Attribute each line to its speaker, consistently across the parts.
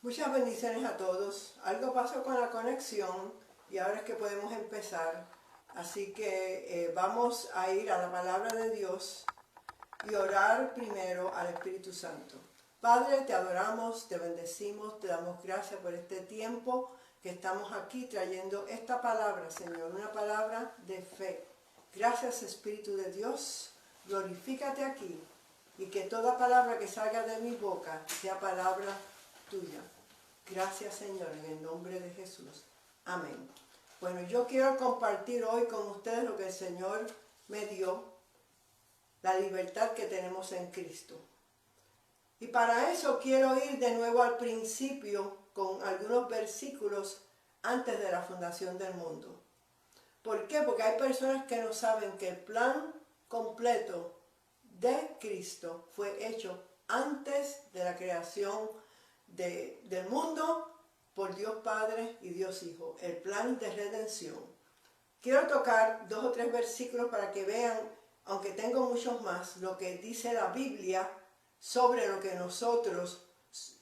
Speaker 1: Muchas bendiciones a todos. Algo pasó con la conexión y ahora es que podemos empezar. Así que vamos a ir a la palabra de Dios y orar primero al Espíritu Santo. Padre, te adoramos, te bendecimos, te damos gracias por este tiempo que estamos aquí trayendo esta palabra, Señor, una palabra de fe. Gracias, Espíritu de Dios, glorifícate aquí y que toda palabra que salga de mi boca sea palabra tuya. Gracias, Señor, en el nombre de Jesús. Amén. Bueno, yo quiero compartir hoy con ustedes lo que el Señor me dio, la libertad que tenemos en Cristo. Y para eso quiero ir de nuevo al principio con algunos versículos antes de la fundación del mundo. ¿Por qué? Porque hay personas que no saben que el plan completo de Cristo fue hecho antes de la creación del mundo por Dios Padre y Dios Hijo, el plan de redención. Quiero tocar 2 o 3 versículos para que vean, aunque tengo muchos más, lo que dice la Biblia sobre lo que nosotros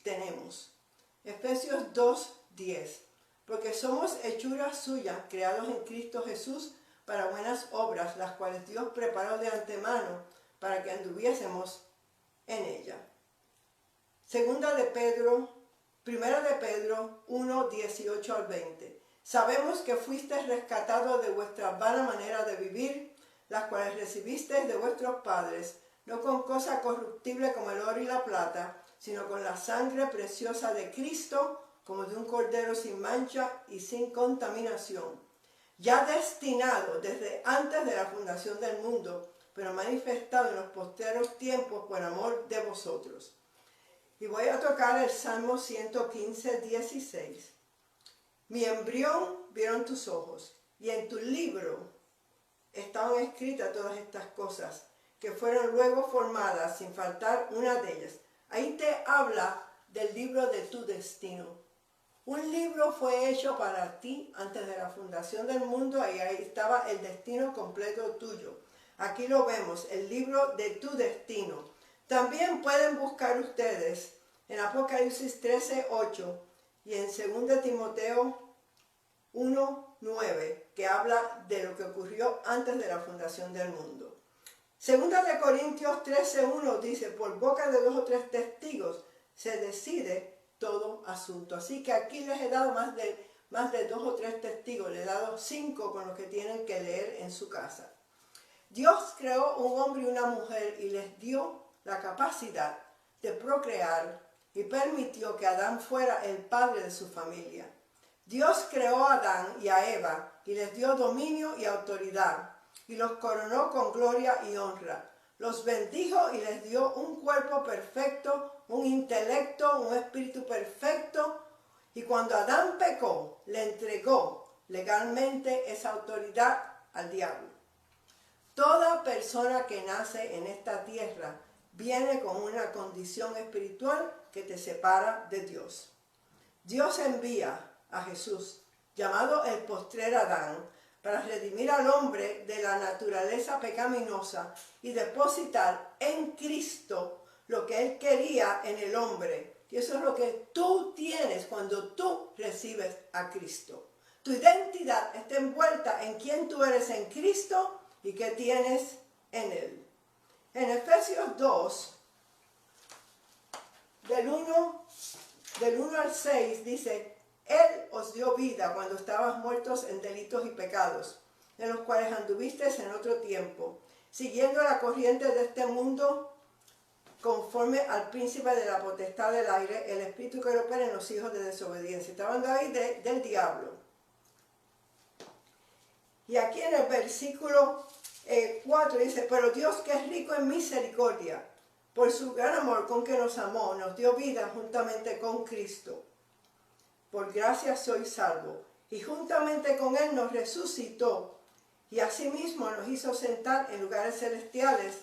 Speaker 1: tenemos. Efesios 2:10. Porque somos hechuras suyas, creados en Cristo Jesús para buenas obras, las cuales Dios preparó de antemano para que anduviésemos en ella. Primera de Pedro 1:18 al 20. Sabemos que fuisteis rescatados de vuestra vana manera de vivir, las cuales recibisteis de vuestros padres, no con cosa corruptible como el oro y la plata, sino con la sangre preciosa de Cristo, como de un cordero sin mancha y sin contaminación, ya destinado desde antes de la fundación del mundo, pero manifestado en los postreros tiempos por amor de vosotros. Y voy a tocar el Salmo 115:16. Mi embrión vieron tus ojos, y en tu libro estaban escritas todas estas cosas, que fueron luego formadas sin faltar una de ellas. Ahí te habla del libro de tu destino. Un libro fue hecho para ti antes de la fundación del mundo y ahí estaba el destino completo tuyo. Aquí lo vemos, el libro de tu destino. También pueden buscar ustedes en Apocalipsis 13:8 y en 2 Timoteo 1:9, que habla de lo que ocurrió antes de la fundación del mundo. 2 Corintios 13:1 dice, por boca de 2 o 3 testigos se decide todo asunto. Así que aquí les he dado más de 2 o 3 testigos, les he dado 5 con los que tienen que leer en su casa. Dios creó un hombre y una mujer y les dio la capacidad de procrear y permitió que Adán fuera el padre de su familia. Dios creó a Adán y a Eva y les dio dominio y autoridad y los coronó con gloria y honra. Los bendijo y les dio un cuerpo perfecto, un intelecto, un espíritu perfecto. Y cuando Adán pecó, le entregó legalmente esa autoridad al diablo. Toda persona que nace en esta tierra viene con una condición espiritual que te separa de Dios. Dios envía a Jesús, llamado el postrer Adán, para redimir al hombre de la naturaleza pecaminosa y depositar en Cristo lo que Él quería en el hombre. Y eso es lo que tú tienes cuando tú recibes a Cristo. Tu identidad está envuelta en quién tú eres en Cristo y qué tienes en Él. En Efesios 2, del 1 al 6, dice, Él os dio vida cuando estabas muertos en delitos y pecados, en los cuales anduvisteis en otro tiempo, siguiendo la corriente de este mundo, conforme al príncipe de la potestad del aire, el espíritu que opera en los hijos de desobediencia. Está hablando ahí del diablo. Y aquí en el versículo 4 dice, pero Dios, que es rico en misericordia, por su gran amor con que nos amó, nos dio vida juntamente con Cristo. Por gracia soy salvo, y juntamente con Él nos resucitó, y asimismo nos hizo sentar en lugares celestiales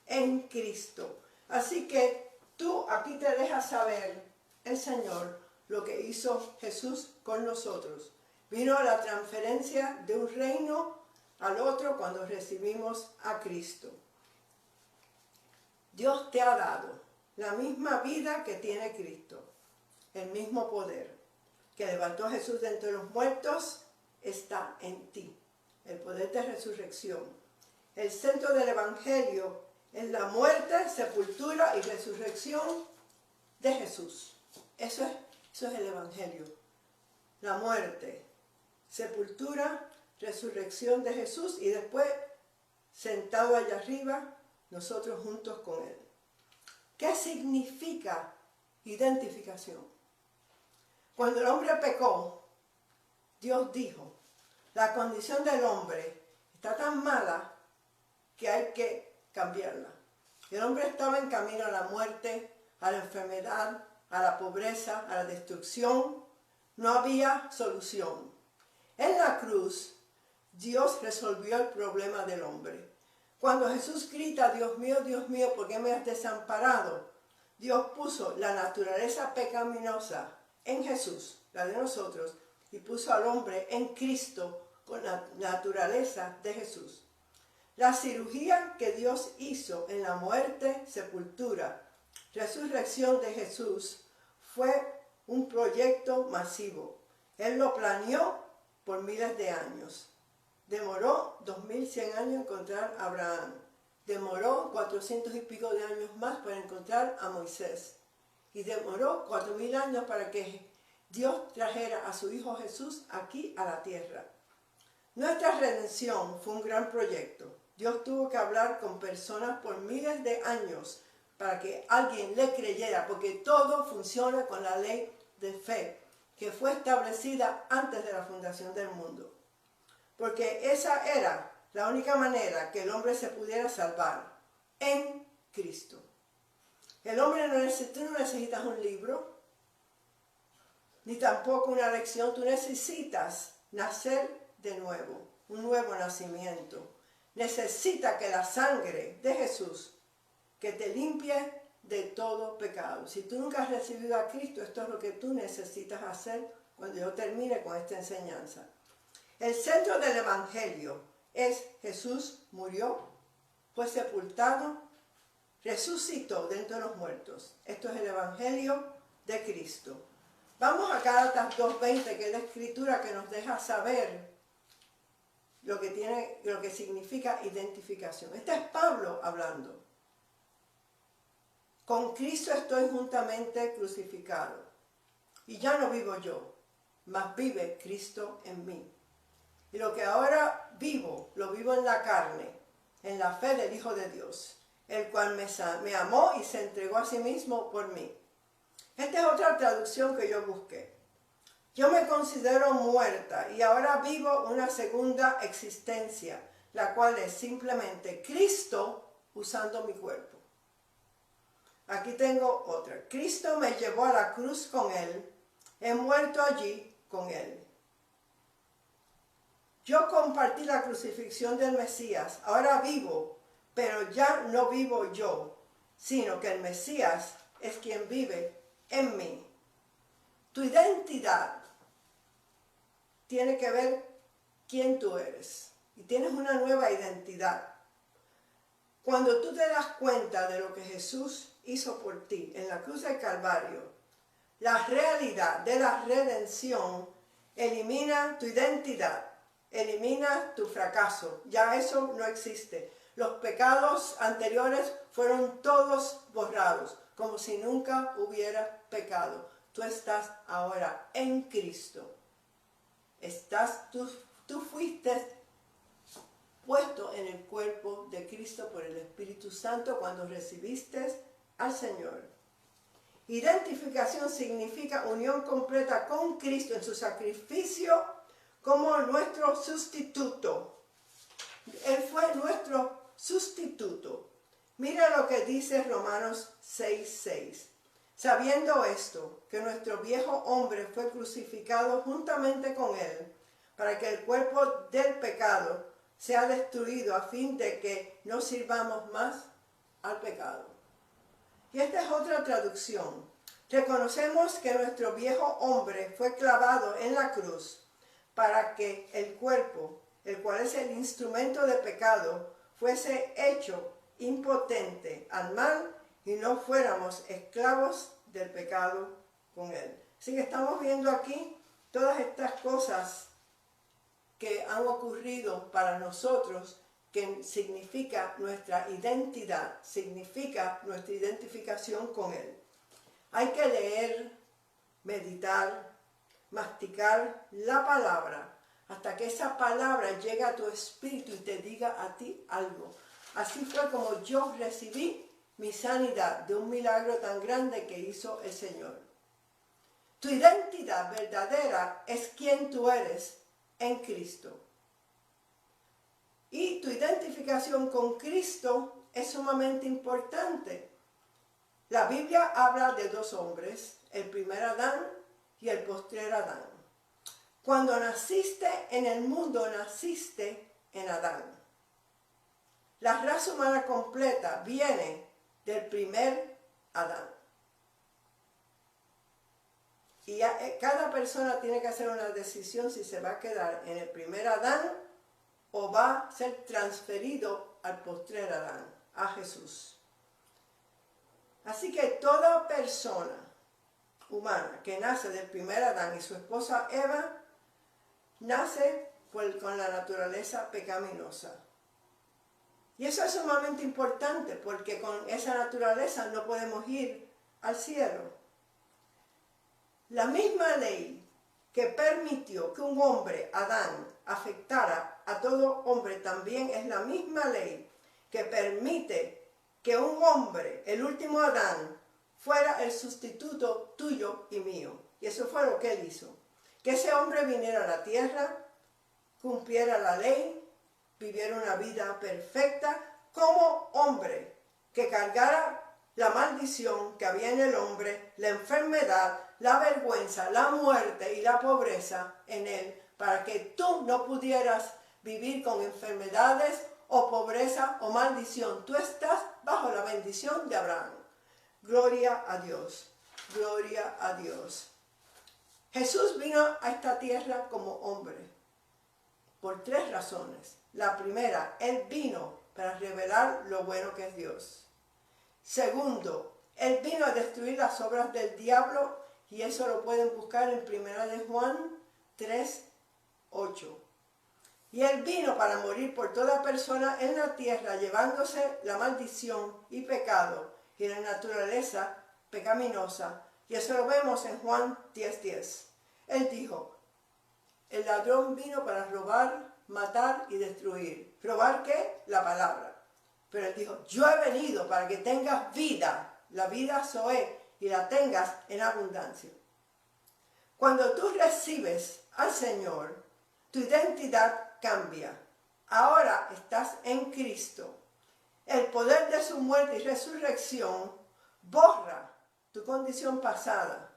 Speaker 1: en Cristo. Así que tú aquí te dejas saber el Señor lo que hizo Jesús con nosotros. Vino la transferencia de un reino al otro cuando recibimos a Cristo. Dios te ha dado la misma vida que tiene Cristo. el mismo poder que levantó a Jesús de entre los muertos está en ti. El poder de resurrección. El centro del Evangelio es la muerte, sepultura y resurrección de Jesús. Eso es el Evangelio. La muerte, sepultura, resurrección de Jesús y después, sentado allá arriba, nosotros juntos con Él. ¿Qué significa identificación? Cuando el hombre pecó, Dios dijo, la condición del hombre está tan mala que hay que cambiarla. El hombre estaba en camino a la muerte, a la enfermedad, a la pobreza, a la destrucción. No había solución. En la cruz, Dios resolvió el problema del hombre. Cuando Jesús grita, Dios mío, ¿por qué me has desamparado? Dios puso la naturaleza pecaminosa en Jesús, la de nosotros, y puso al hombre en Cristo con la naturaleza de Jesús. La cirugía que Dios hizo en la muerte, sepultura, resurrección de Jesús fue un proyecto masivo. Él lo planeó por miles de años. Demoró 2100 años encontrar a Abraham. Demoró 400 y pico de años más para encontrar a Moisés. Y demoró 4000 años para que Dios trajera a su Hijo Jesús aquí a la tierra. Nuestra redención fue un gran proyecto. Dios tuvo que hablar con personas por miles de años para que alguien le creyera, porque todo funciona con la ley de fe, que fue establecida antes de la fundación del mundo. Porque esa era la única manera que el hombre se pudiera salvar, en Cristo. El hombre tú no necesitas un libro, ni tampoco una lección, tú necesitas nacer de nuevo, un nuevo nacimiento. Necesita que la sangre de Jesús, que te limpie de todo pecado. Si tú nunca has recibido a Cristo, esto es lo que tú necesitas hacer cuando yo termine con esta enseñanza. El centro del Evangelio es Jesús murió, fue sepultado, resucitó de entre los muertos. Esto es el Evangelio de Cristo. Vamos a Gálatas 2:20, que es la escritura que nos deja saber lo que significa identificación. Este es Pablo hablando. Con Cristo estoy juntamente crucificado. Y ya no vivo yo, mas vive Cristo en mí. Y lo que ahora vivo, lo vivo en la carne, en la fe del Hijo de Dios, el cual me amó y se entregó a sí mismo por mí. Esta es otra traducción que yo busqué. Yo me considero muerta y ahora vivo una segunda existencia, la cual es simplemente Cristo usando mi cuerpo. Aquí tengo otra. Cristo me llevó a la cruz con Él, he muerto allí con Él. Yo compartí la crucifixión del Mesías, ahora vivo, pero ya no vivo yo, sino que el Mesías es quien vive en mí. Tu identidad tiene que ver quién tú eres. Y tienes una nueva identidad. Cuando tú te das cuenta de lo que Jesús hizo por ti en la cruz del Calvario, la realidad de la redención elimina tu identidad, elimina tu fracaso. Ya eso no existe. Los pecados anteriores fueron todos borrados, como si nunca hubiera pecado. Tú estás ahora en Cristo. Tú fuiste puesto en el cuerpo de Cristo por el Espíritu Santo cuando recibiste al Señor. Identificación significa unión completa con Cristo en su sacrificio como nuestro sustituto. Él fue nuestro sustituto. Mira lo que dice Romanos 6:6. Sabiendo esto, que nuestro viejo hombre fue crucificado juntamente con él, para que el cuerpo del pecado sea destruido a fin de que no sirvamos más al pecado. Y esta es otra traducción. Reconocemos que nuestro viejo hombre fue clavado en la cruz para que el cuerpo, el cual es el instrumento de pecado, fuese hecho impotente al mal y no fuéramos esclavos del pecado con Él. Así que estamos viendo aquí todas estas cosas que han ocurrido para nosotros, que significa nuestra identidad, significa nuestra identificación con Él. Hay que leer, meditar, masticar la palabra, hasta que esa palabra llegue a tu espíritu y te diga a ti algo. Así fue como yo recibí mi sanidad de un milagro tan grande que hizo el Señor. Tu identidad verdadera es quien tú eres en Cristo. Y tu identificación con Cristo es sumamente importante. La Biblia habla de dos hombres, el primer Adán y el postrer Adán. Cuando naciste en el mundo, naciste en Adán. La raza humana completa viene del primer Adán. Y cada persona tiene que hacer una decisión si se va a quedar en el primer Adán o va a ser transferido al postrer Adán, a Jesús. Así que toda persona humana que nace del primer Adán y su esposa Eva, nace con la naturaleza pecaminosa. Y eso es sumamente importante porque con esa naturaleza no podemos ir al cielo. La misma ley que permitió que un hombre, Adán, afectara a todo hombre, también es la misma ley que permite que un hombre, el último Adán, fuera el sustituto tuyo y mío. Y eso fue lo que él hizo. Que ese hombre viniera a la tierra, cumpliera la ley, viviera una vida perfecta como hombre, que cargara la maldición que había en el hombre, la enfermedad, la vergüenza, la muerte y la pobreza en él, para que tú no pudieras vivir con enfermedades o pobreza o maldición. Tú estás bajo la bendición de Abraham. Gloria a Dios, gloria a Dios. Jesús vino a esta tierra como hombre por tres razones. La primera, Él vino para revelar lo bueno que es Dios. Segundo, Él vino a destruir las obras del diablo, y eso lo pueden buscar en 1 de Juan 3:8. Y Él vino para morir por toda persona en la tierra, llevándose la maldición y pecado y la naturaleza pecaminosa. Y eso lo vemos en Juan 10:10. Él dijo, el ladrón vino para robar, matar y destruir. ¿Robar qué? La palabra. Pero Él dijo, yo he venido para que tengas vida, la vida Zoé, y la tengas en abundancia. Cuando tú recibes al Señor, tu identidad cambia. Ahora estás en Cristo. El poder de su muerte y resurrección borra tu condición pasada,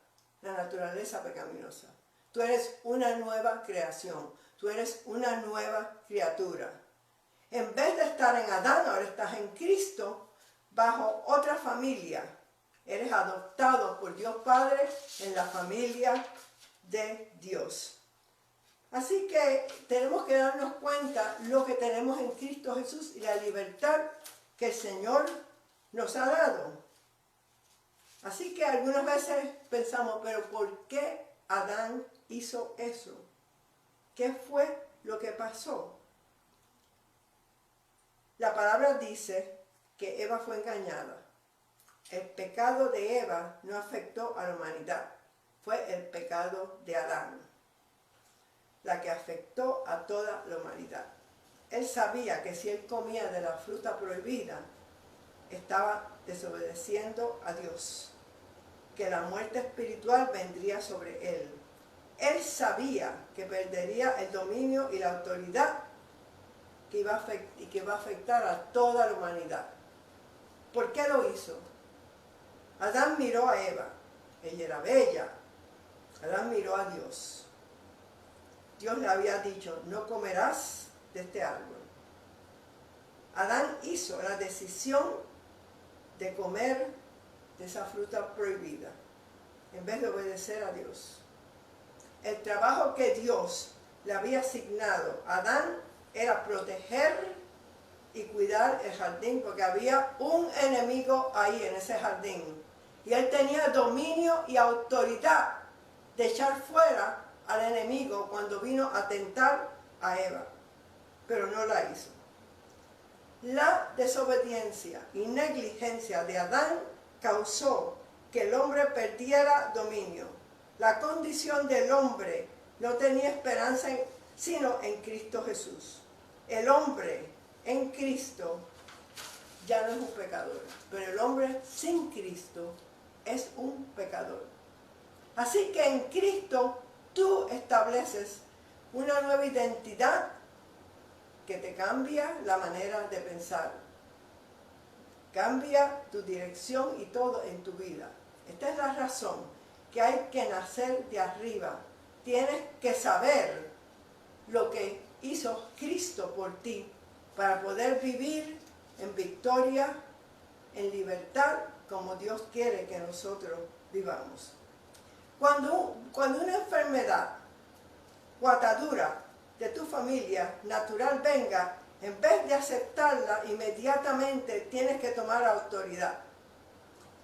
Speaker 1: la naturaleza pecaminosa. Tú eres una nueva creación. Tú eres una nueva criatura. En vez de estar en Adán, ahora estás en Cristo, bajo otra familia. Eres adoptado por Dios Padre en la familia de Dios. Así que tenemos que darnos cuenta lo que tenemos en Cristo Jesús y la libertad que el Señor nos ha dado. Así que algunas veces pensamos, pero ¿por qué Adán hizo eso? ¿Qué fue lo que pasó? La palabra dice que Eva fue engañada. El pecado de Eva no afectó a la humanidad. Fue el pecado de Adán la que afectó a toda la humanidad. Él sabía que si él comía de la fruta prohibida, estaba desobedeciendo a Dios, que la muerte espiritual vendría sobre él. Él sabía que perdería el dominio y la autoridad que iba a afectar a toda la humanidad. ¿Por qué lo hizo? Adán miró a Eva, ella era bella. Adán miró a Dios. Dios le había dicho, no comerás de este árbol. Adán hizo la decisión de comer de esa fruta prohibida, en vez de obedecer a Dios. El trabajo que Dios le había asignado a Adán era proteger y cuidar el jardín, porque había un enemigo ahí en ese jardín, Y él tenía dominio y autoridad de echar fuera al enemigo cuando vino a tentar a Eva, pero no la hizo. La desobediencia y negligencia de Adán causó que el hombre perdiera dominio. La condición del hombre no tenía esperanza sino en Cristo Jesús. El hombre en Cristo ya no es un pecador, pero el hombre sin Cristo es un pecador. Así que en Cristo tú estableces una nueva identidad que te cambia la manera de pensar. Cambia tu dirección y todo en tu vida. Esta es la razón que hay que nacer de arriba. Tienes que saber lo que hizo Cristo por ti para poder vivir en victoria, en libertad, como Dios quiere que nosotros vivamos. Cuando una enfermedad o atadura de tu familia natural venga, en vez de aceptarla, inmediatamente tienes que tomar autoridad.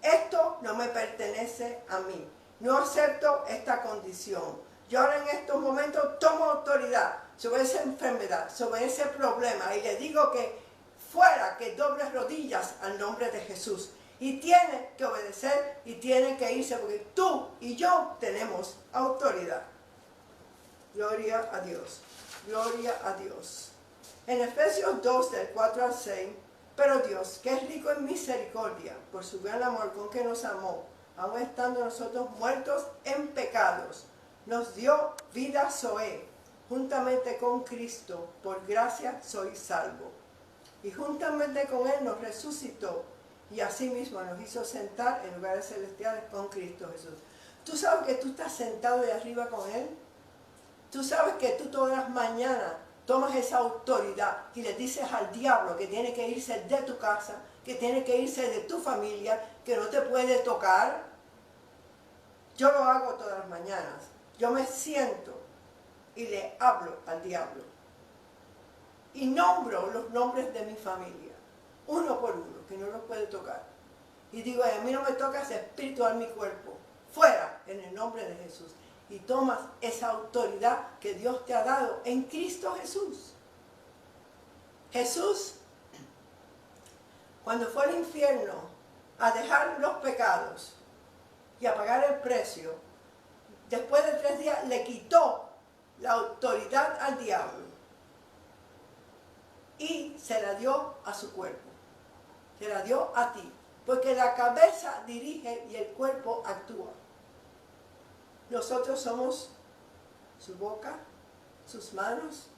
Speaker 1: Esto no me pertenece a mí. No acepto esta condición. Yo ahora en estos momentos tomo autoridad sobre esa enfermedad, sobre ese problema, y le digo que fuera, que doble rodillas al nombre de Jesús. Y tiene que obedecer y tiene que irse, porque tú y yo tenemos autoridad. Gloria a Dios. Gloria a Dios. En Efesios 2, del 4 al 6, pero Dios, que es rico en misericordia, por su gran amor con que nos amó, aun estando nosotros muertos en pecados, nos dio vida Zoe, juntamente con Cristo, por gracia soy salvo. Y juntamente con Él nos resucitó, y asimismo nos hizo sentar en lugares celestiales con Cristo Jesús. ¿Tú sabes que tú estás sentado de arriba con Él? ¿Tú sabes que tú todas las mañanas tomas esa autoridad y le dices al diablo que tiene que irse de tu casa, que tiene que irse de tu familia, que no te puede tocar? Yo lo hago todas las mañanas. Yo me siento y le hablo al diablo. Y nombro los nombres de mi familia, uno por uno, que no los puede tocar. Y digo, a mí no me toca ese espíritu en mi cuerpo, fuera, en el nombre de Jesús. Y tomas esa autoridad que Dios te ha dado en Cristo Jesús. Jesús, cuando fue al infierno a dejar los pecados y a pagar el precio, después de 3 días le quitó la autoridad al diablo y se la dio a su cuerpo, se la dio a ti, porque la cabeza dirige y el cuerpo actúa. Nosotros somos su boca, sus manos,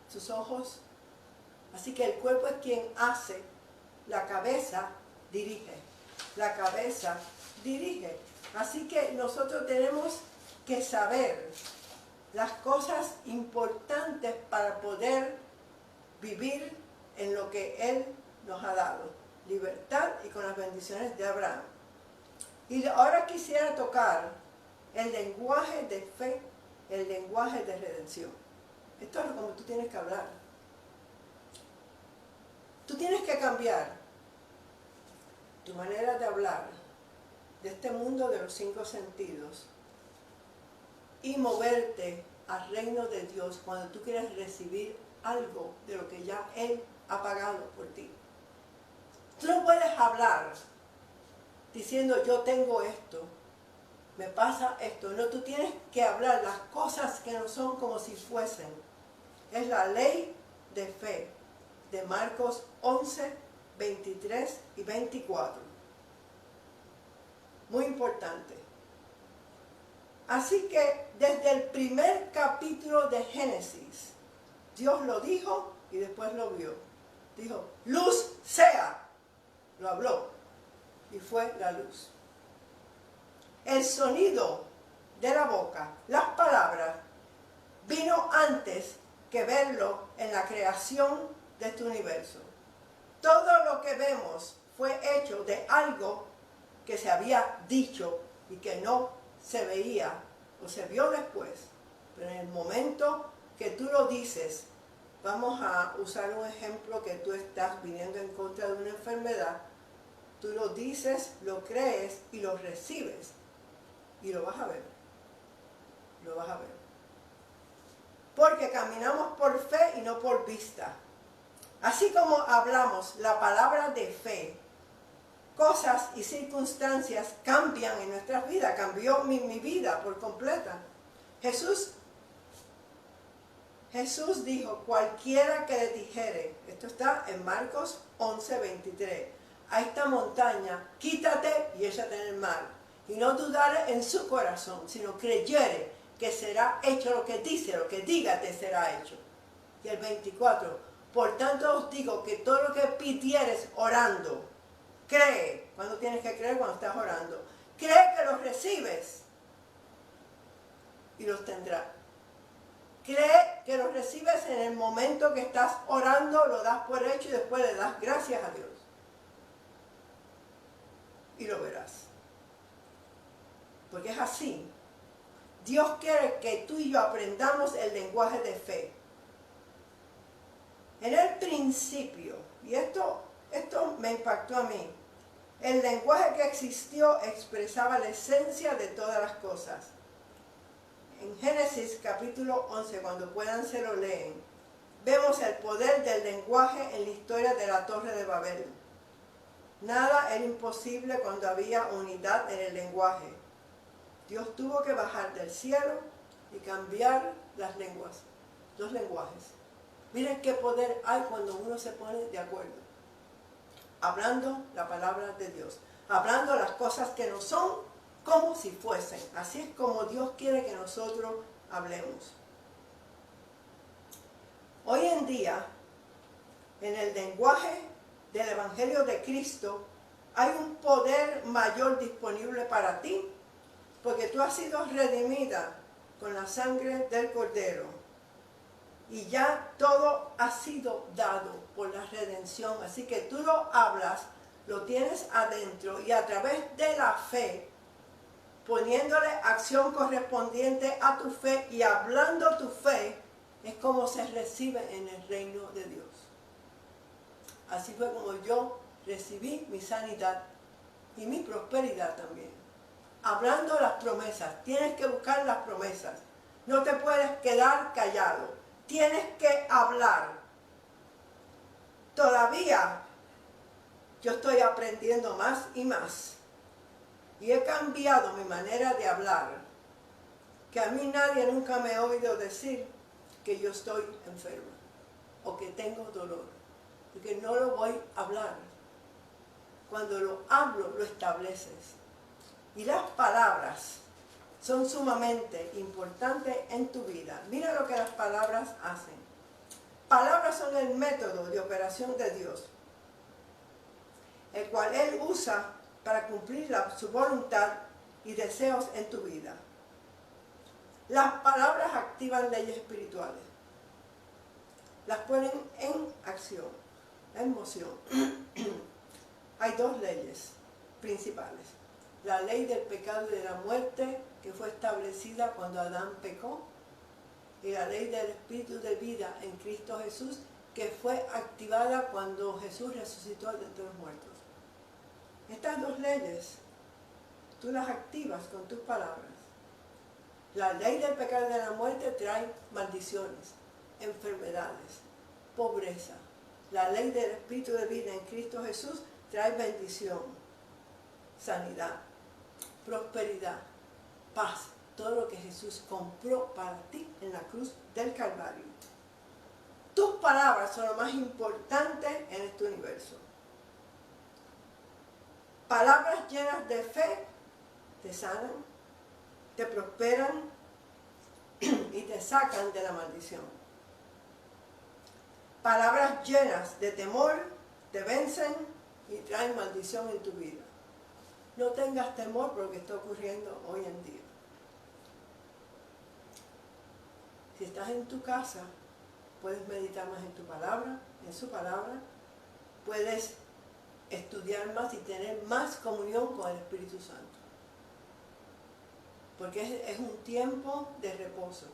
Speaker 1: sus ojos. Así que el cuerpo es quien hace, la cabeza dirige. La cabeza dirige. Así que nosotros tenemos que saber las cosas importantes para poder vivir en lo que Él nos ha dado. Libertad y con las bendiciones de Abraham. Y ahora quisiera tocar el lenguaje de fe, el lenguaje de redención. Esto es como tú tienes que hablar. Tú tienes que cambiar tu manera de hablar de este mundo de los 5 sentidos y moverte al reino de Dios cuando tú quieres recibir algo de lo que ya Él ha pagado por ti. Tú no puedes hablar diciendo yo tengo esto, me pasa esto. No, tú tienes que hablar las cosas que no son como si fuesen. Es la ley de fe de Marcos 11, 23 y 24. Muy importante. Así que desde el primer capítulo de Génesis, Dios lo dijo y después lo vio. Dijo, luz sea. Lo habló y fue la luz. El sonido de la boca, las palabras, vino antes que verlo en la creación de este universo. Todo lo que vemos fue hecho de algo que se había dicho y que no se veía o se vio después. Pero en el momento que tú lo dices, vamos a usar un ejemplo que tú estás viniendo en contra de una enfermedad Tú lo dices, lo crees y lo recibes. Y lo vas a ver. Lo vas a ver. Porque caminamos por fe y no por vista. Así como hablamos la palabra de fe, cosas y circunstancias cambian en nuestras vidas. Cambió mi vida por completa. Jesús dijo, cualquiera que le dijere, esto está en Marcos 11:23, a esta montaña, quítate y échate en el mar. Y no dudare en su corazón, sino creyere que será hecho lo que dice, lo que diga te será hecho. Y el 24, por tanto os digo que todo lo que pidieres orando, cree. ¿Cuándo tienes que creer? Cuando estás orando. Cree que los recibes y los tendrás. Cree que los recibes en el momento que estás orando, lo das por hecho y después le das gracias a Dios. Y lo verás. Porque es así. Dios quiere que tú y yo aprendamos el lenguaje de fe. En el principio, y esto me impactó a mí, el lenguaje que existió expresaba la esencia de todas las cosas. En Génesis capítulo 11, cuando puedan se lo leen, vemos el poder del lenguaje en la historia de la Torre de Babel. Nada era imposible cuando había unidad en el lenguaje. Dios tuvo que bajar del cielo y cambiar las lenguas, los lenguajes. Miren qué poder hay cuando uno se pone de acuerdo. Hablando la palabra de Dios. Hablando las cosas que no son como si fuesen. Así es como Dios quiere que nosotros hablemos. Hoy en día, en el lenguaje del Evangelio de Cristo, hay un poder mayor disponible para ti, porque tú has sido redimida con la sangre del Cordero. Y ya todo ha sido dado por la redención. Así que tú lo hablas, lo tienes adentro y a través de la fe, poniéndole acción correspondiente a tu fe y hablando tu fe, es como se recibe en el reino de Dios. Así fue como yo recibí mi sanidad y mi prosperidad también. Hablando las promesas, tienes que buscar las promesas. No te puedes quedar callado. Tienes que hablar. Todavía yo estoy aprendiendo más y más. Y he cambiado mi manera de hablar. Que a mí nadie nunca me ha oído decir que yo estoy enferma o que tengo dolor. Porque no lo voy a hablar. Cuando lo hablo, lo estableces. Y las palabras son sumamente importantes en tu vida. Mira lo que las palabras hacen. Palabras son el método de operación de Dios, el cual Él usa para cumplir su voluntad y deseos en tu vida. Las palabras activan leyes espirituales. Las ponen en acción, en moción. Hay dos leyes principales. La ley del pecado y de la muerte, que fue establecida cuando Adán pecó, y la ley del espíritu de vida en Cristo Jesús, que fue activada cuando Jesús resucitó de entre los muertos. Estas dos leyes, tú las activas con tus palabras. La ley del pecado y de la muerte trae maldiciones, enfermedades, pobreza. La ley del espíritu de vida en Cristo Jesús trae bendición, sanidad, prosperidad, paz, todo lo que Jesús compró para ti en la cruz del Calvario. Tus palabras son lo más importante en este universo. Palabras llenas de fe te sanan, te prosperan y te sacan de la maldición. Palabras llenas de temor te vencen y traen maldición en tu vida. No tengas temor por lo que está ocurriendo hoy en día. Si estás en tu casa, puedes meditar más en tu palabra, en su palabra. Puedes estudiar más y tener más comunión con el Espíritu Santo. Porque es un tiempo de reposo.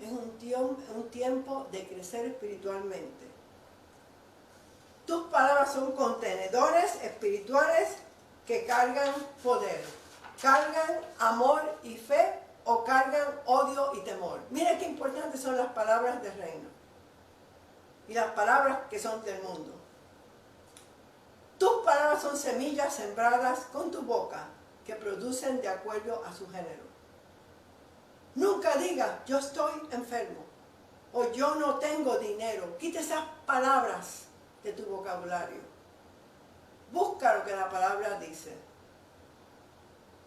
Speaker 1: Es un tiempo de crecer espiritualmente. tus palabras son contenedores espirituales que cargan poder, cargan amor y fe o cargan odio y temor. Mira qué importantes son las palabras del reino y las palabras que son del mundo. Tus palabras son semillas sembradas con tu boca que producen de acuerdo a su género. Nunca digas, yo estoy enfermo o yo no tengo dinero. Quita esas palabras de tu vocabulario. Busca lo que la palabra dice.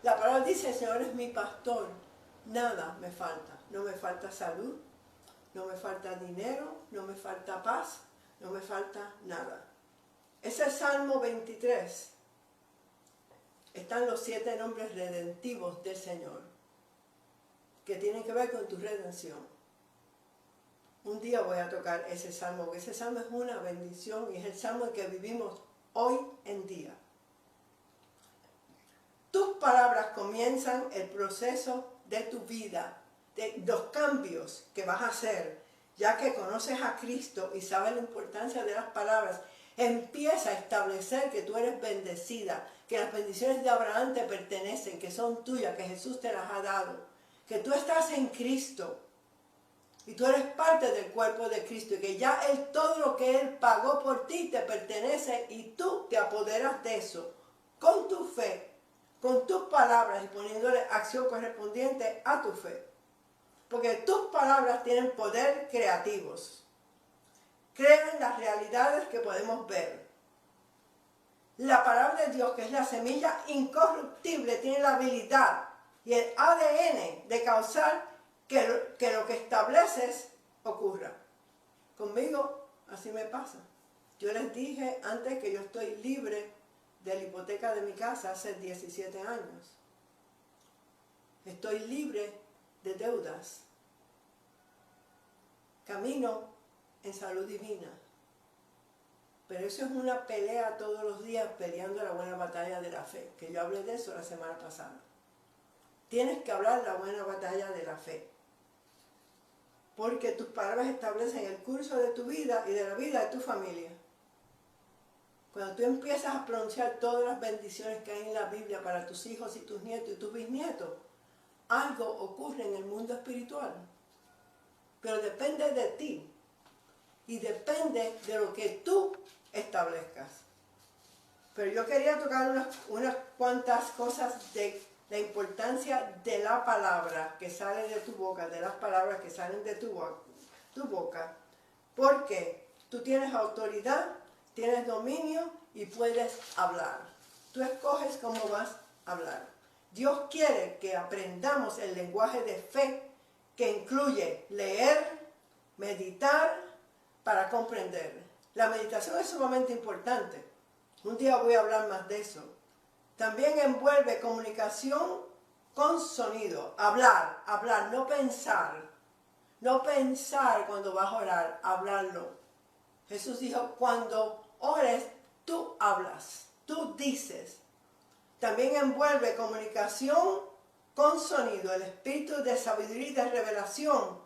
Speaker 1: La palabra dice, el Señor es mi pastor, nada me falta. No me falta salud, no me falta dinero, no me falta paz, no me falta nada. Ese es el Salmo 23. Están los 7 nombres redentivos del Señor, que tienen que ver con tu redención. Un día voy a tocar ese salmo, porque ese salmo es una bendición y es el salmo en que vivimos hoy en día. Tus palabras comienzan el proceso de tu vida, de los cambios que vas a hacer, ya que conoces a Cristo y sabes la importancia de las palabras. Empieza a establecer que tú eres bendecida, que las bendiciones de Abraham te pertenecen, que son tuyas, que Jesús te las ha dado, que tú estás en Cristo y tú eres parte del cuerpo de Cristo y que ya todo lo que Él pagó por ti te pertenece y tú te apoderas de eso con tu fe, con tus palabras y poniéndole acción correspondiente a tu fe. Porque tus palabras tienen poder creativos. Crean las realidades que podemos ver. La palabra de Dios, que es la semilla incorruptible, tiene la habilidad y el ADN de causar que lo que estableces ocurra. Conmigo así me pasa. Yo les dije antes que yo estoy libre de la hipoteca de mi casa hace 17 años. Estoy libre de deudas. Camino en salud divina. Pero eso es una pelea todos los días, peleando la buena batalla de la fe, que yo hablé de eso la semana pasada. Tienes que hablar la buena batalla de la fe, porque tus palabras establecen el curso de tu vida y de la vida de tu familia. Cuando tú empiezas a pronunciar todas las bendiciones que hay en la Biblia para tus hijos y tus nietos y tus bisnietos, algo ocurre en el mundo espiritual. Pero depende de ti. Y depende de lo que tú establezcas. Pero yo quería tocar unas cuantas cosas de la importancia de la palabra que sale de tu boca, de las palabras que salen de tu boca. Porque tú tienes autoridad, tienes dominio y puedes hablar. Tú escoges cómo vas a hablar. Dios quiere que aprendamos el lenguaje de fe que incluye leer, meditar, para comprender. La meditación es sumamente importante. Un día voy a hablar más de eso. También envuelve comunicación con sonido. Hablar, no pensar. No pensar cuando vas a orar, hablarlo. Jesús dijo, cuando ores, tú hablas, tú dices. También envuelve comunicación con sonido. El espíritu de sabiduría y de revelación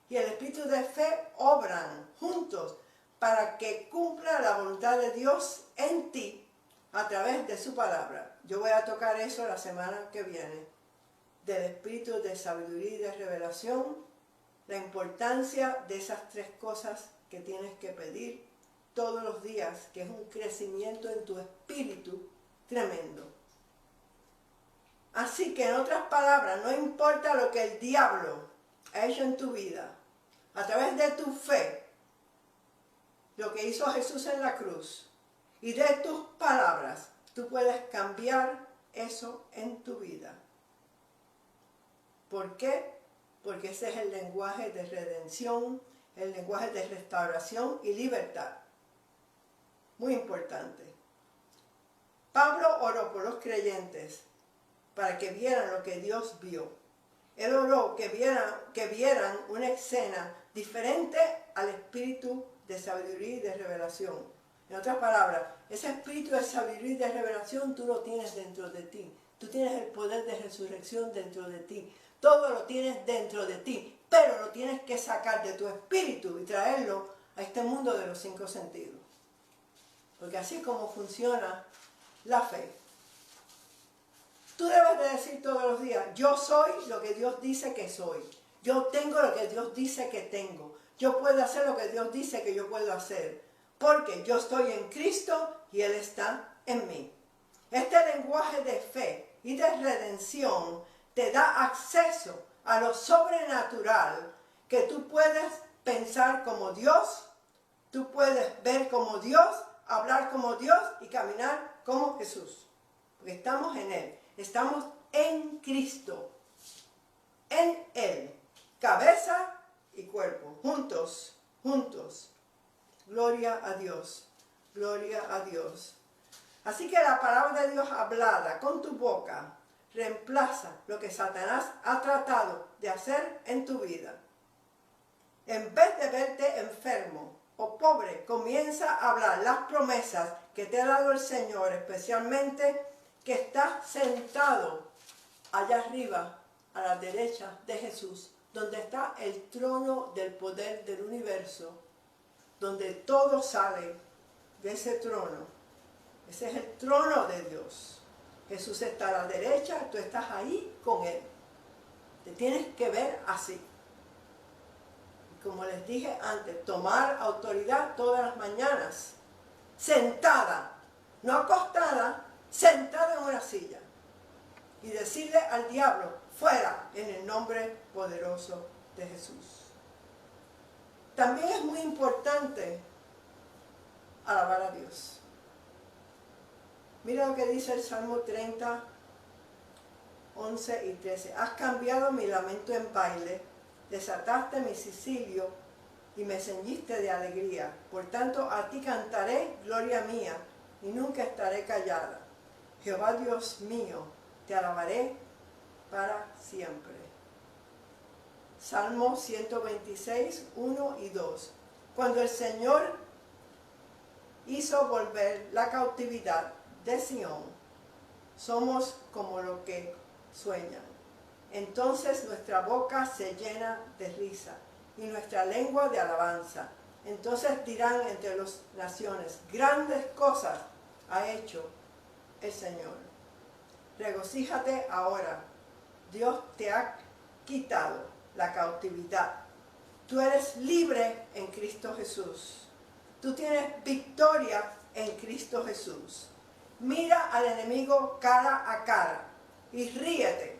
Speaker 1: y el espíritu de fe obran juntos para que cumpla la voluntad de Dios en ti a través de su palabra. Yo voy a tocar eso la semana que viene, del espíritu de sabiduría y de revelación, la importancia de esas 3 cosas que tienes que pedir todos los días, que es un crecimiento en tu espíritu tremendo. Así que en otras palabras, no importa lo que el diablo ha hecho en tu vida, a través de tu fe, lo que hizo Jesús en la cruz, y de tus palabras, tú puedes cambiar eso en tu vida. ¿Por qué? Porque ese es el lenguaje de redención, el lenguaje de restauración y libertad. Muy importante. Pablo oró por los creyentes para que vieran lo que Dios vio. Él oró que vieran una escena diferente al espíritu de sabiduría y de revelación. En otras palabras, ese espíritu de sabiduría y de revelación tú lo tienes dentro de ti. Tú tienes el poder de resurrección dentro de ti. Todo lo tienes dentro de ti, pero lo tienes que sacar de tu espíritu y traerlo a este mundo de los 5 sentidos. porque así es como funciona la fe. Tú debes de decir todos los días, yo soy lo que Dios dice que soy. Yo tengo lo que Dios dice que tengo. Yo puedo hacer lo que Dios dice que yo puedo hacer. Porque yo estoy en Cristo y Él está en mí. Este lenguaje de fe y de redención te da acceso a lo sobrenatural, que tú puedes pensar como Dios, tú puedes ver como Dios, hablar como Dios y caminar como Jesús. Porque estamos en Él, estamos en Cristo, en Él, cabeza y cuerpo, juntos, juntos. Gloria a Dios, gloria a Dios. Así que la palabra de Dios hablada con tu boca reemplaza lo que Satanás ha tratado de hacer en tu vida. En vez de verte enfermo o pobre, comienza a hablar las promesas que te ha dado el Señor, especialmente que está sentado allá arriba, a la derecha de Jesús, donde está el trono del poder del universo, donde todo sale de ese trono. Ese es el trono de Dios. Jesús está a la derecha, tú estás ahí con Él. Te tienes que ver así. Como les dije antes, tomar autoridad todas las mañanas, sentada, no acostada, sentada en una silla. Y decirle al diablo, fuera, en el nombre poderoso de Jesús. También es muy importante alabar a Dios. Mira lo que dice el Salmo 30, 11 y 13. Has cambiado mi lamento en baile, desataste mi cilicio y me ceñiste de alegría. Por tanto, a ti cantaré, gloria mía, y nunca estaré callada. Jehová Dios mío, te alabaré para siempre. Salmo 126, 1 y 2. Cuando el Señor hizo volver la cautividad de Sión, somos como lo que sueñan. Entonces nuestra boca se llena de risa y nuestra lengua de alabanza. Entonces dirán entre las naciones, grandes cosas ha hecho el Señor. Regocíjate ahora, Dios te ha quitado la cautividad. Tú eres libre en Cristo Jesús. Tú tienes victoria en Cristo Jesús. Mira al enemigo cara a cara y ríete.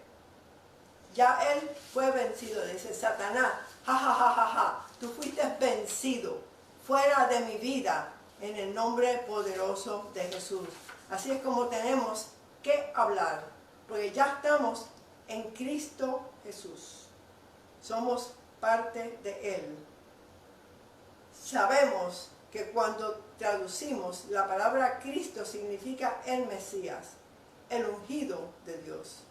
Speaker 1: Ya él fue vencido, dice Satanás. Ja, ja, ja, ja, ja. Tú fuiste vencido fuera de mi vida en el nombre poderoso de Jesús. Así es como tenemos que hablar, porque ya estamos en Cristo Jesús. Somos parte de Él. Sabemos que cuando traducimos la palabra Cristo significa el Mesías, el ungido de Dios.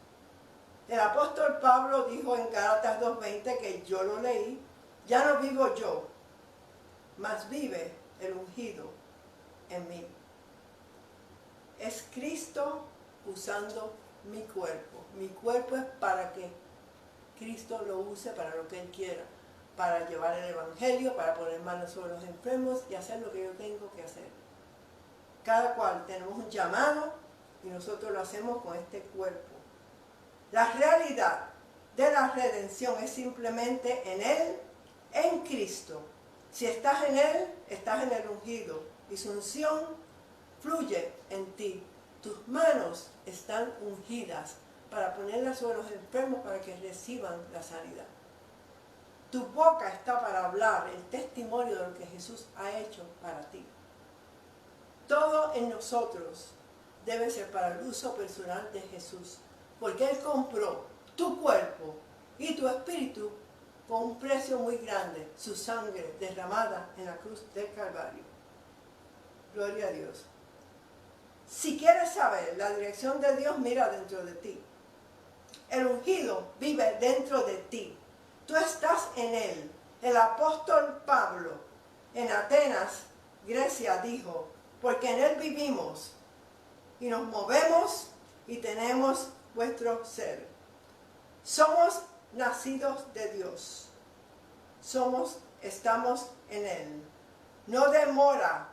Speaker 1: El apóstol Pablo dijo en Gálatas 2:20, que yo lo leí, ya no vivo yo, mas vive el ungido en mí. Es Cristo usando mi cuerpo. Mi cuerpo es para que Cristo lo use para lo que Él quiera, para llevar el Evangelio, para poner manos sobre los enfermos y hacer lo que yo tengo que hacer. Cada cual tenemos un llamado y nosotros lo hacemos con este cuerpo. La realidad de la redención es simplemente en Él, en Cristo. Si estás en Él, estás en el ungido y su unción fluye en ti. Tus manos están ungidas para ponerlas sobre los enfermos para que reciban la sanidad. Tu boca está para hablar el testimonio de lo que Jesús ha hecho para ti. Todo en nosotros debe ser para el uso personal de Jesús, porque Él compró tu cuerpo y tu espíritu con un precio muy grande, su sangre derramada en la cruz del Calvario. Gloria a Dios. Si quieres saber la dirección de Dios, mira dentro de ti. El ungido vive dentro de ti. Tú estás en Él. El apóstol Pablo en Atenas, Grecia, dijo, porque en Él vivimos y nos movemos y tenemos vuestro ser. Somos nacidos de Dios. Estamos en Él. No demora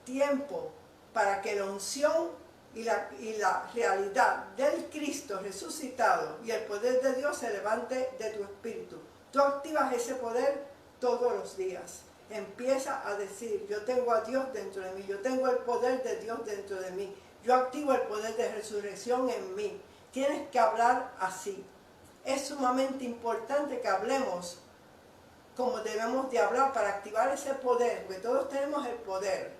Speaker 1: tiempo para que la unción y la realidad del Cristo resucitado y el poder de Dios se levante de tu espíritu. Tú activas ese poder todos los días. Empieza a decir, yo tengo a Dios dentro de mí, yo tengo el poder de Dios dentro de mí, yo activo el poder de resurrección en mí. Tienes que hablar así. Es sumamente importante que hablemos como debemos de hablar para activar ese poder, porque todos tenemos el poder,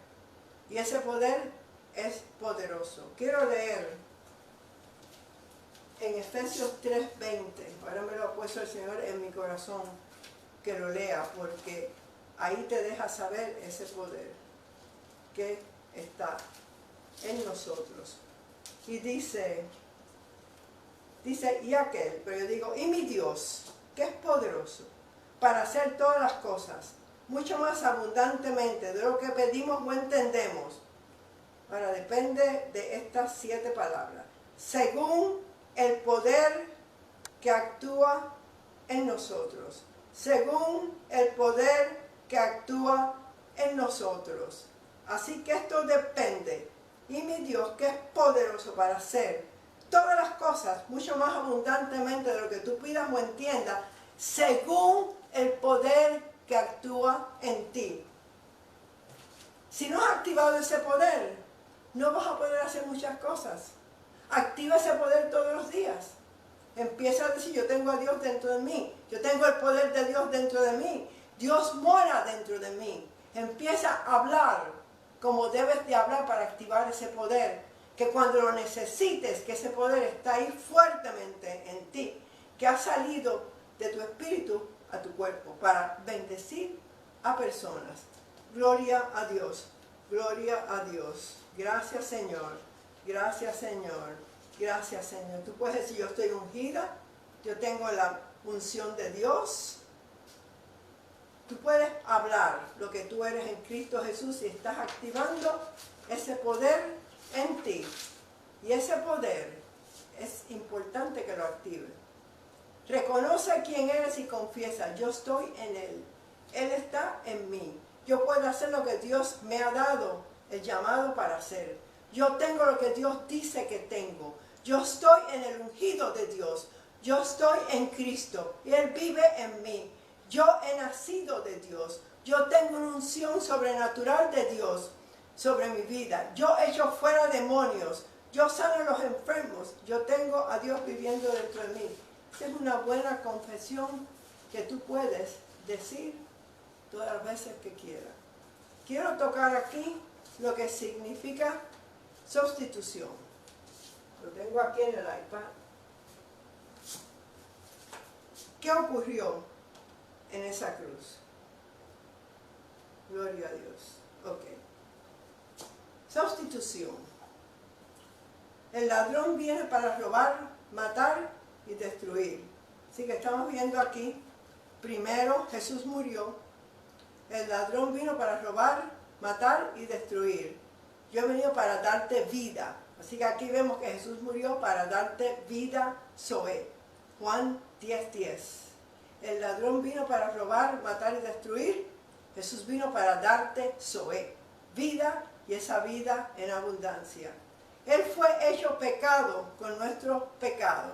Speaker 1: y ese poder es poderoso. Quiero leer en Efesios 3:20, ahora me lo ha puesto el Señor en mi corazón, que lo lea, porque ahí te deja saber ese poder que está en nosotros. Y dice, y aquel, pero yo digo, y mi Dios, que es poderoso, para hacer todas las cosas, mucho más abundantemente de lo que pedimos o entendemos. Ahora depende de estas 7 palabras. Según el poder que actúa en nosotros. Según el poder que actúa en nosotros. Así que esto depende. Y mi Dios, que es poderoso para hacer todas las cosas, mucho más abundantemente de lo que tú pidas o entiendas, según el poder que actúa en ti. Si no has activado ese poder, no vas a poder hacer muchas cosas. Activa ese poder todos los días. Empieza a decir, yo tengo a Dios dentro de mí. Yo tengo el poder de Dios dentro de mí. Dios mora dentro de mí. Empieza a hablar como debes de hablar para activar ese poder. Que cuando lo necesites, que ese poder está ahí fuertemente en ti. Que ha salido de tu espíritu a tu cuerpo para bendecir a personas. Gloria a Dios. Gloria a Dios. Gracias, Señor. Gracias, Señor. Gracias, Señor. Tú puedes decir, yo estoy ungida. Yo tengo la unción de Dios. Tú puedes hablar lo que tú eres en Cristo Jesús y estás activando ese poder en ti. Y ese poder es importante que lo active. Reconoce quién eres y confiesa, yo estoy en Él. Él está en mí. Yo puedo hacer lo que Dios me ha dado el llamado para hacer. Yo tengo lo que Dios dice que tengo. Yo estoy en el ungido de Dios. Yo estoy en Cristo y Él vive en mí. Yo he nacido de Dios. Yo tengo una unción sobrenatural de Dios sobre mi vida. Yo echo fuera demonios. Yo sano a los enfermos. Yo tengo a Dios viviendo dentro de mí. Esa es una buena confesión que tú puedes decir todas las veces que quieras. Quiero tocar aquí lo que significa sustitución. Lo tengo aquí en el iPad. ¿Qué ocurrió en esa cruz? Gloria a Dios. Ok. Sustitución. El ladrón viene para robar, matar y destruir. Así que estamos viendo aquí, primero Jesús murió, el ladrón vino para robar, matar y destruir. Yo he venido para darte vida. Así que aquí vemos que Jesús murió para darte vida Zoe. Juan 10:10. El ladrón vino para robar, matar y destruir. Jesús vino para darte Zoe, vida, y esa vida en abundancia. Él fue hecho pecado con nuestro pecado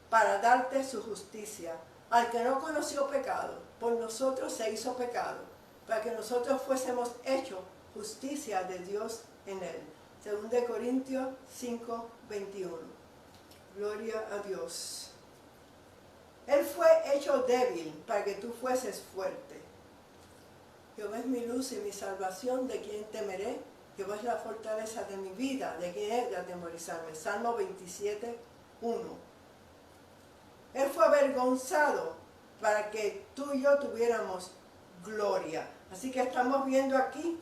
Speaker 1: para darte su justicia. Al que no conoció pecado, por nosotros se hizo pecado, para que nosotros fuésemos hechos justicia de Dios en él. 2 Corintios 5:21. Gloria a Dios. Él fue hecho débil para que tú fueses fuerte. Jehová es mi luz y mi salvación, ¿de quién temeré? Jehová es la fortaleza de mi vida, ¿de quién he de atemorizarme? Salmo 27:1. Él fue avergonzado para que tú y yo tuviéramos gloria. Así que estamos viendo aquí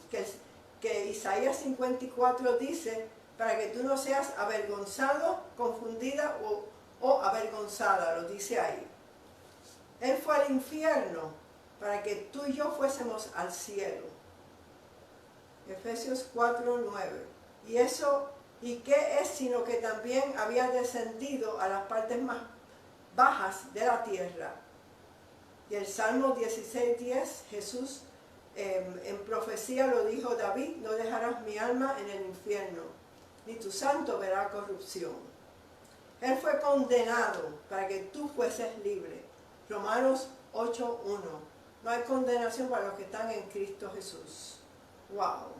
Speaker 1: que Isaías 54 dice, para que tú no seas avergonzado, confundida o avergonzada, lo dice ahí. Él fue al infierno para que tú y yo fuésemos al cielo. Efesios 4:9. ¿Y qué es sino que también había descendido a las partes más bajas de la tierra? Y el Salmo 16:10, Jesús en profecía lo dijo David, no dejarás mi alma en el infierno, ni tu santo verá corrupción. Él fue condenado para que tú fueses libre. Romanos 8:1. No hay condenación para los que están en Cristo Jesús. Wow.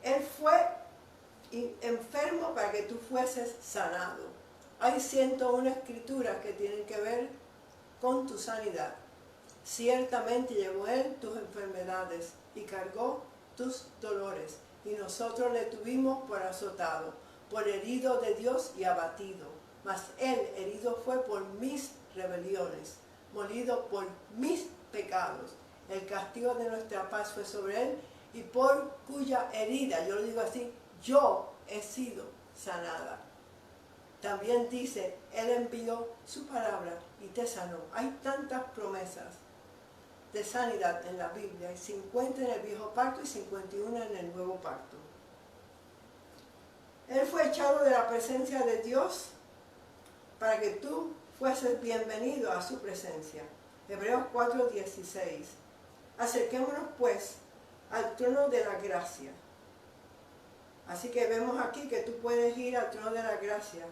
Speaker 1: Él fue enfermo para que tú fueses sanado. Hay 101 escrituras que tienen que ver con tu sanidad. Ciertamente llevó Él tus enfermedades y cargó tus dolores, y nosotros le tuvimos por azotado, por herido de Dios y abatido. Mas Él herido fue por mis rebeliones, molido por mis pecados. El castigo de nuestra paz fue sobre Él, y por cuya herida, yo lo digo así, yo he sido sanada. También dice, Él envió su palabra y te sanó. Hay tantas promesas de sanidad en la Biblia, hay 50 en el viejo pacto y 51 en el nuevo pacto. Él fue echado de la presencia de Dios para que tú fueses bienvenido a su presencia. Hebreos 4:16. Acerquémonos pues al trono de la gracia. Así que vemos aquí que tú puedes ir al trono de la gracia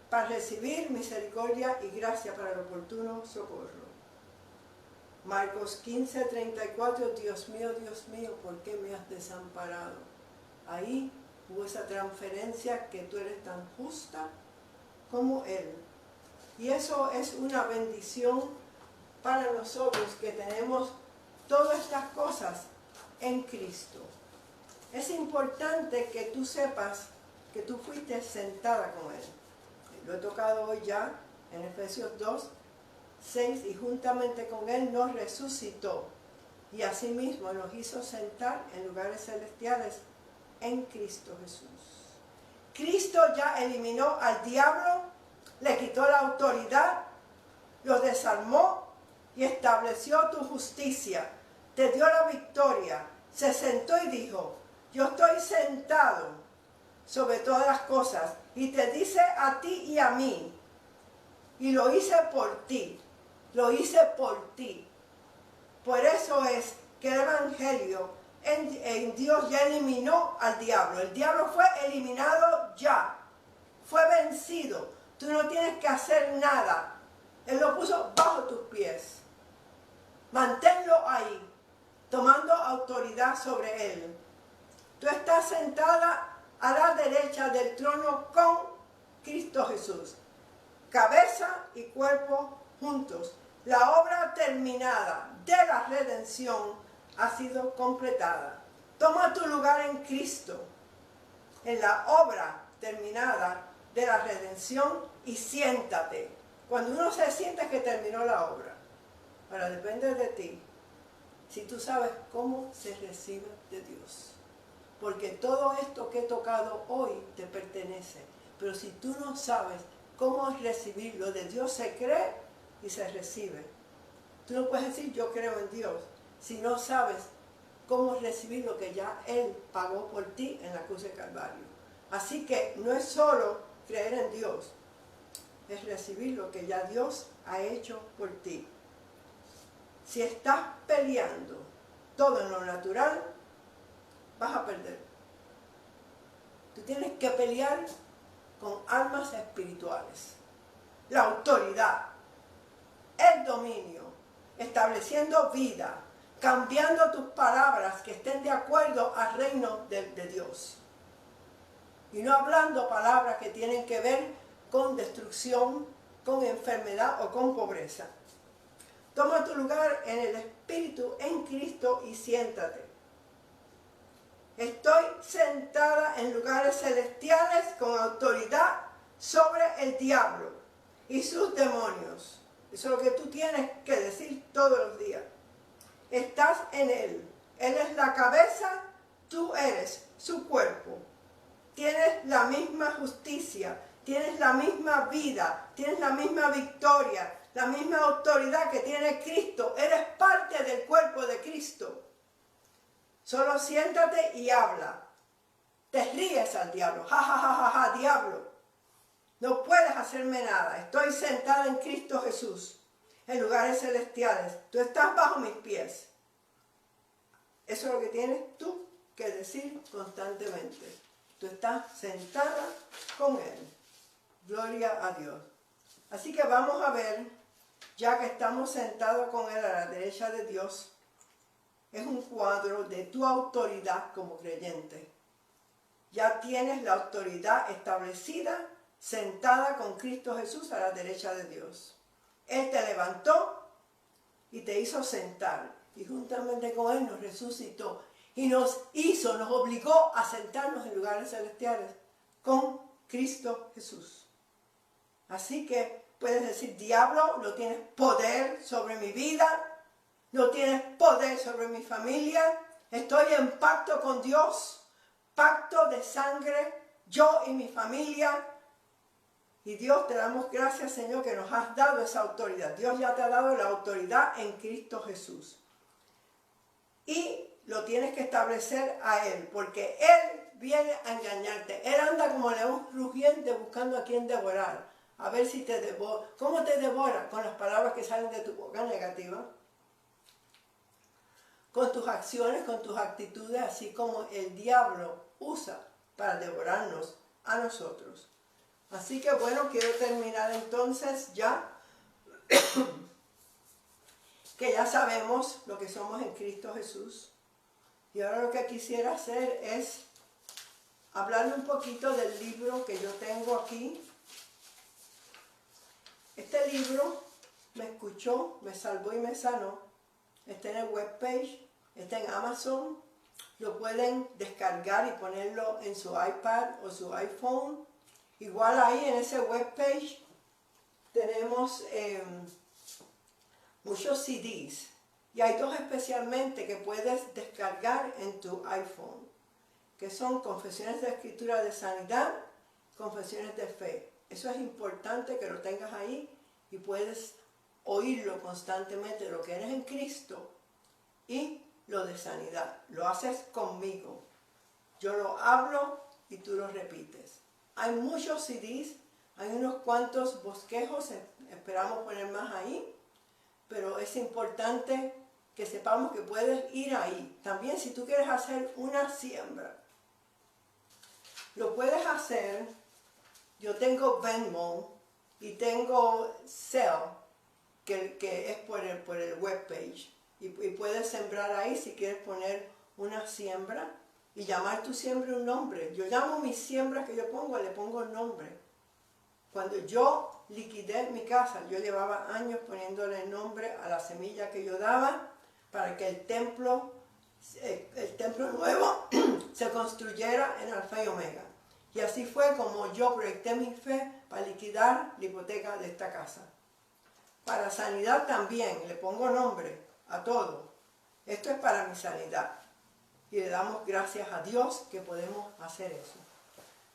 Speaker 1: para recibir misericordia y gracia para el oportuno socorro. Marcos 15:34, Dios mío, ¿por qué me has desamparado? Ahí hubo esa transferencia que tú eres tan justa como Él. Y eso es una bendición para nosotros que tenemos todas estas cosas en Cristo. Es importante que tú sepas que tú fuiste sentada con Él. Lo he tocado hoy ya en Efesios 2:6, y juntamente con Él nos resucitó y asimismo nos hizo sentar en lugares celestiales en Cristo Jesús. Cristo ya eliminó al diablo, le quitó la autoridad, lo desarmó y estableció tu justicia, te dio la victoria, se sentó y dijo, yo estoy sentado sobre todas las cosas y te dice a ti y a mí, y lo hice por ti, lo hice por ti. Por eso es que el Evangelio en Dios ya eliminó al diablo. El diablo fue eliminado ya, fue vencido. Tú no tienes que hacer nada. Él lo puso bajo tus pies. Manténlo ahí, tomando autoridad sobre él. Tú estás sentada a la derecha del trono con Cristo Jesús. Cabeza y cuerpo juntos. La obra terminada de la redención ha sido completada. Toma tu lugar en Cristo, en la obra terminada de la redención, y siéntate. Cuando uno se sienta es que terminó la obra. Ahora depende de ti, si tú sabes cómo se recibe de Dios. Porque todo esto que he tocado hoy te pertenece. Pero si tú no sabes cómo recibirlo de Dios, se cree y se recibe. Tú no puedes decir yo creo en Dios si no sabes cómo recibir lo que ya Él pagó por ti en la cruz de Calvario. Así que no es solo creer en Dios, es recibir lo que ya Dios ha hecho por ti. Si estás peleando todo en lo natural, vas a perder. Tú tienes que pelear con armas espirituales. La autoridad, el dominio, estableciendo vida, cambiando tus palabras que estén de acuerdo al reino de Dios. Y no hablando palabras que tienen que ver con destrucción, con enfermedad o con pobreza. Toma tu lugar en el Espíritu en Cristo y siéntate. Estoy sentada en lugares celestiales con autoridad sobre el diablo y sus demonios. Eso es lo que tú tienes que decir todos los días. Estás en Él. Él es la cabeza, tú eres su cuerpo. Tienes la misma justicia, tienes la misma vida, tienes la misma victoria, la misma autoridad que tiene Cristo. Eres parte del cuerpo de Cristo. Solo siéntate y habla. Te ríes al diablo. Ja, ja, ja, ja, ja, diablo. No puedes hacerme nada. Estoy sentada en Cristo Jesús, en lugares celestiales. Tú estás bajo mis pies. Eso es lo que tienes tú que decir constantemente. Tú estás sentada con Él. Gloria a Dios. Así que vamos a ver, ya que estamos sentados con Él a la derecha de Dios, es un cuadro de tu autoridad como creyente. Ya tienes la autoridad establecida, sentada con Cristo Jesús a la derecha de Dios. Él te levantó y te hizo sentar. Y juntamente con Él nos resucitó. Y nos obligó a sentarnos en lugares celestiales con Cristo Jesús. Así que puedes decir, diablo, no tienes poder sobre mi vida, no tienes poder sobre mi familia, estoy en pacto con Dios, pacto de sangre, yo y mi familia. Y Dios, te damos gracias, Señor, que nos has dado esa autoridad. Dios ya te ha dado la autoridad en Cristo Jesús. Y lo tienes que establecer a Él, porque Él viene a engañarte. Él anda como león rugiente buscando a quien devorar. A ver si te devora. ¿Cómo te devora? Con las palabras que salen de tu boca negativa. Con tus acciones, con tus actitudes, así como el diablo usa para devorarnos a nosotros. Así que bueno, quiero terminar entonces ya, que ya sabemos lo que somos en Cristo Jesús. Y ahora lo que quisiera hacer es hablarle un poquito del libro que yo tengo aquí. Este libro me escuchó, me salvó y me sanó. Está en el webpage, está en Amazon. Lo pueden descargar y ponerlo en su iPad o su iPhone. Igual ahí en ese webpage tenemos muchos CDs. Y hay dos especialmente que puedes descargar en tu iPhone, que son Confesiones de Escritura de Sanidad, Confesiones de Fe. Eso es importante que lo tengas ahí y puedes oírlo constantemente, lo que eres en Cristo y lo de sanidad. Lo haces conmigo. Yo lo hablo y tú lo repites. Hay muchos CDs, hay unos cuantos bosquejos, esperamos poner más ahí, pero es importante que sepamos que puedes ir ahí. También si tú quieres hacer una siembra, lo puedes hacer. Yo tengo Venmo y tengo Zelle, que es por el webpage. Y puedes sembrar ahí si quieres poner una siembra y llamar tu siembra un nombre. Yo llamo mis siembras que yo pongo, le pongo un nombre. Cuando yo liquidé mi casa, yo llevaba años poniéndole nombre a la semilla que yo daba para que el templo nuevo se construyera en Alfa y Omega. Y así fue como yo proyecté mi fe para liquidar la hipoteca de esta casa. Para sanidad también, le pongo nombre a todo. Esto es para mi sanidad. Y le damos gracias a Dios que podemos hacer eso.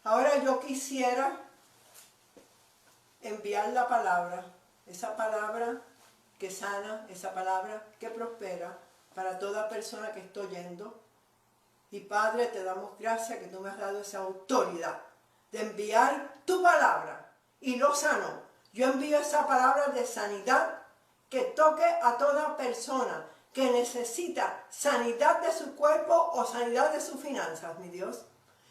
Speaker 1: Ahora yo quisiera enviar la palabra, esa palabra que sana, esa palabra que prospera para toda persona que esté oyendo. Y Padre, te damos gracias que tú me has dado esa autoridad de enviar tu palabra y lo sano. Yo envío esa palabra de sanidad que toque a toda persona que necesita sanidad de su cuerpo o sanidad de sus finanzas, mi Dios.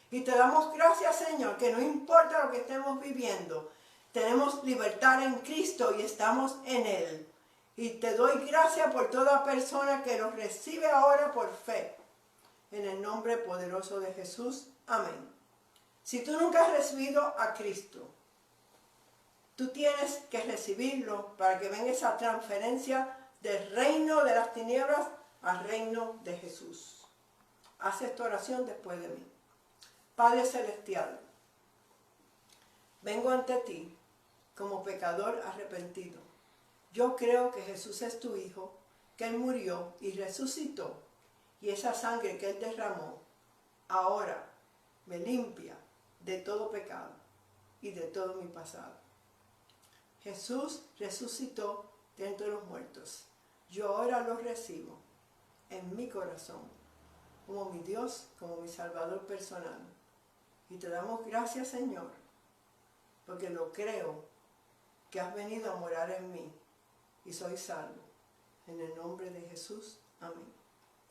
Speaker 1: Y te damos gracias, Señor, que no importa lo que estemos viviendo, tenemos libertad en Cristo y estamos en Él. Y te doy gracias por toda persona que lo recibe ahora por fe. En el nombre poderoso de Jesús. Amén. Si tú nunca has recibido a Cristo, tú tienes que recibirlo para que venga esa transferencia del reino de las tinieblas al reino de Jesús. Haz esta oración después de mí. Padre Celestial, vengo ante ti como pecador arrepentido. Yo creo que Jesús es tu Hijo, que Él murió y resucitó, y esa sangre que Él derramó ahora me limpia de todo pecado y de todo mi pasado. Jesús resucitó de entre los muertos. Yo ahora lo recibo en mi corazón como mi Dios, como mi Salvador personal. Y te damos gracias, Señor, porque lo creo que has venido a morar en mí y soy salvo. En el nombre de Jesús. Amén.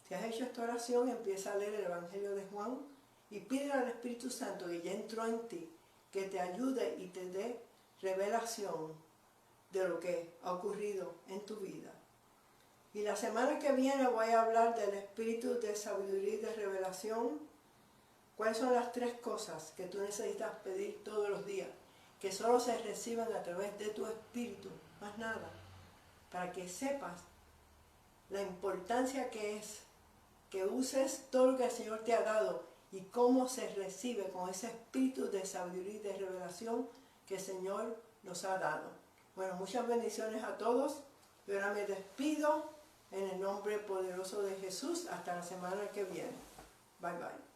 Speaker 1: Si has hecho esta oración, empieza a leer el Evangelio de Juan y pide al Espíritu Santo que ya entró en ti, que te ayude y te dé revelación de lo que ha ocurrido en tu vida. Y la semana que viene voy a hablar del espíritu de sabiduría y de revelación. ¿Cuáles son las 3 cosas que tú necesitas pedir todos los días? Que solo se reciben a través de tu espíritu, más nada. Para que sepas la importancia que es que uses todo lo que el Señor te ha dado y cómo se recibe con ese espíritu de sabiduría y de revelación que el Señor nos ha dado. Bueno, muchas bendiciones a todos. Y ahora me despido en el nombre poderoso de Jesús. Hasta la semana que viene. Bye bye.